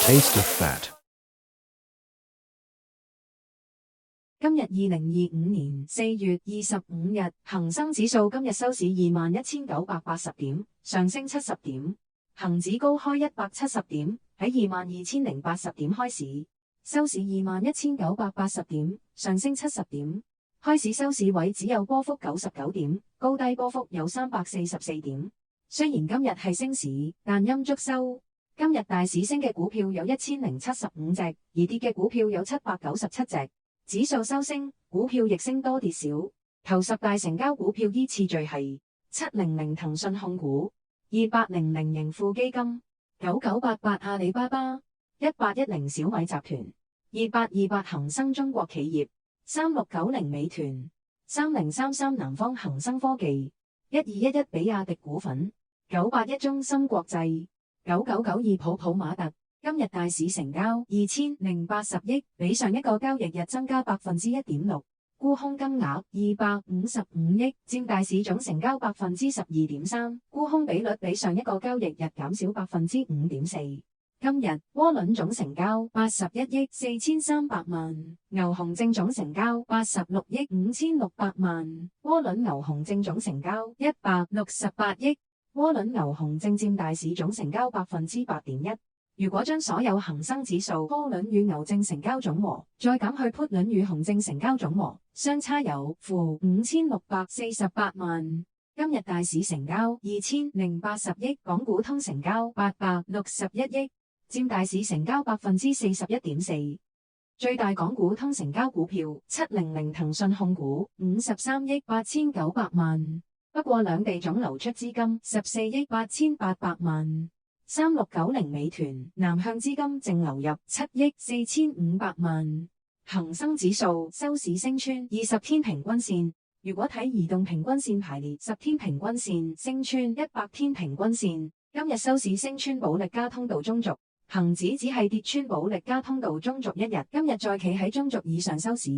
Taste of Fat。今日2025年4月25日，恒生指數今日收市21,980點，上升70點。恒指高開170點，喺22,080點開市，收市21,980點，上升70點。開市收市位只有波幅99點，高低波幅有344點。雖然今日係升市，但陰燭收。今日大市升嘅股票有1075隻，而跌嘅股票有797隻。指數收升，股票亦升多跌少。頭10大成交股票依次序係700騰訊控股、2800盈富基金、9988阿里巴巴、1810小米集團、2828恒生中國企業、3690美團、3033南方恒生科技、1211比亞迪股份、981中芯國際、9992普普馬特。今日大市成交2080億，比上一個交易日增加1.6%，沽空金額255億，佔大市總成交12.3%，沽空比率比上一個交易日減少5.4%。今日窩輪總成交81億4300萬，牛熊證總成交86億5600萬，窩輪牛熊證總成交168億，窩輪牛熊證佔大市總成交8.1%。如果將所有恒生指數窩輪與牛證成交總和，再減去 put 輪與熊證成交總和，相差有負5648萬。今日大市成交2080億，港股通成交861億，佔大市成交41.4%。最大港股通成交股票700騰訊控股53億8900萬，不過兩地總流出資金14億8800萬。3690美團南向資金淨流入7億4500萬。恒生指數收市升穿20天平均線，如果睇移動平均線排列10天平均線升穿100天平均線，今日收市升穿保力加通道中軸，恒指只係跌穿保力加通道中軸一日，今日再企喺中軸以上收市。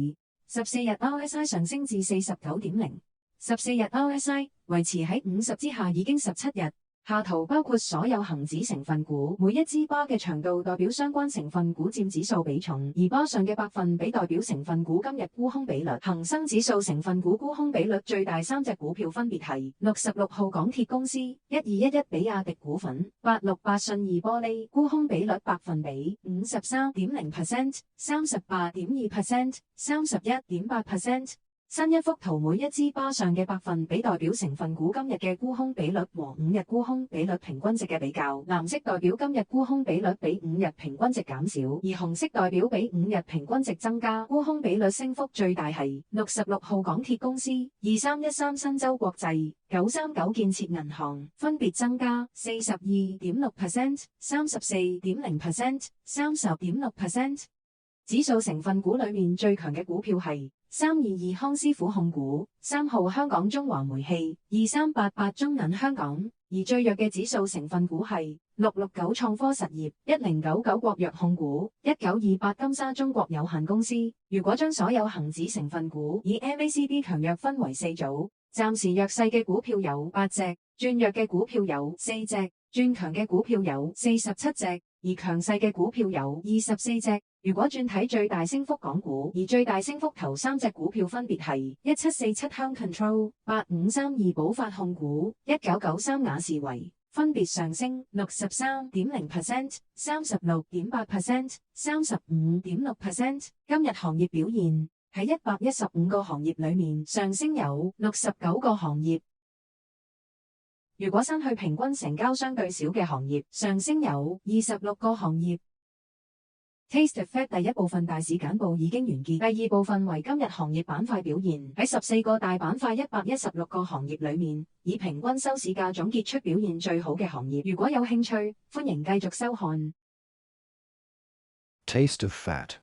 14日 RSI 上升至49.0，14日 RSI 維持喺50之下已經17日。下圖包括所有恒指成分股，每一支巴嘅長度代表相關成分股佔指數比重，而巴上嘅百分比代表成分股今日沽空比率。恒生指數成分股沽空比率最大3隻股票分別係66號港鐵公司、1211比亞迪股份、868信義玻璃，沽空比率百分比53.0%、38.2%、31.8%。新一幅圖每一支巴上嘅百分比代表成分股今日嘅沽空比率和5日沽空比率平均值嘅比較，藍色代表今日沽空比率比5日平均值減少，而紅色代表比5日平均值增加。沽空比率升幅最大係66號港鐵公司、2313新洲國際、939建設銀行，分別增加42.6%、34.0%、30.6%。指數成分股裏面最強嘅股票係322康師傅控股、3號香港中華煤氣、2388中銀香港，而最弱嘅指數成分股係669創科實業、1099國藥控股、1928金沙中國有限公司。如果將所有恒指成分股以 MACD 強弱分為4組，暫時弱勢嘅股票有8隻，轉弱嘅股票有4隻，轉強嘅股票有47隻，而強勢嘅股票有24隻。如果轉睇最大升幅港股，而最大升幅頭3隻股票分別係1747香 Control、8532寶發控股、1993雅士維，分別上升63.0%、36.8%、35.6%。今日行業表現喺115個行業裏面，上升有69個行業。如果刪去平均成交相對少嘅行業，上升有26個行業。Taste of Fat 第一部分大市簡報已經完結，第二部分為今日行業板塊表現。喺14個大板塊116個行業裏面，以平均收市價總結出表現最好嘅行業。如果有興趣，歡迎繼續收看。Taste of Fat。